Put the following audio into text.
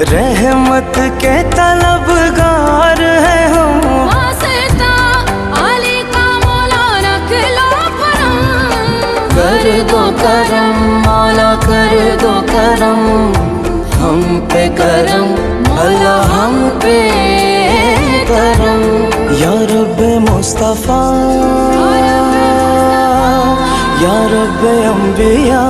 रहमत के तलबगार है हम। वास्ता अली का मौला रख लो करम। कर दो करम मौला कर दो करम, हम पे करम अल्लाह हम पे करम। या रब्बे मुस्तफ़ा या रब्बे अंबिया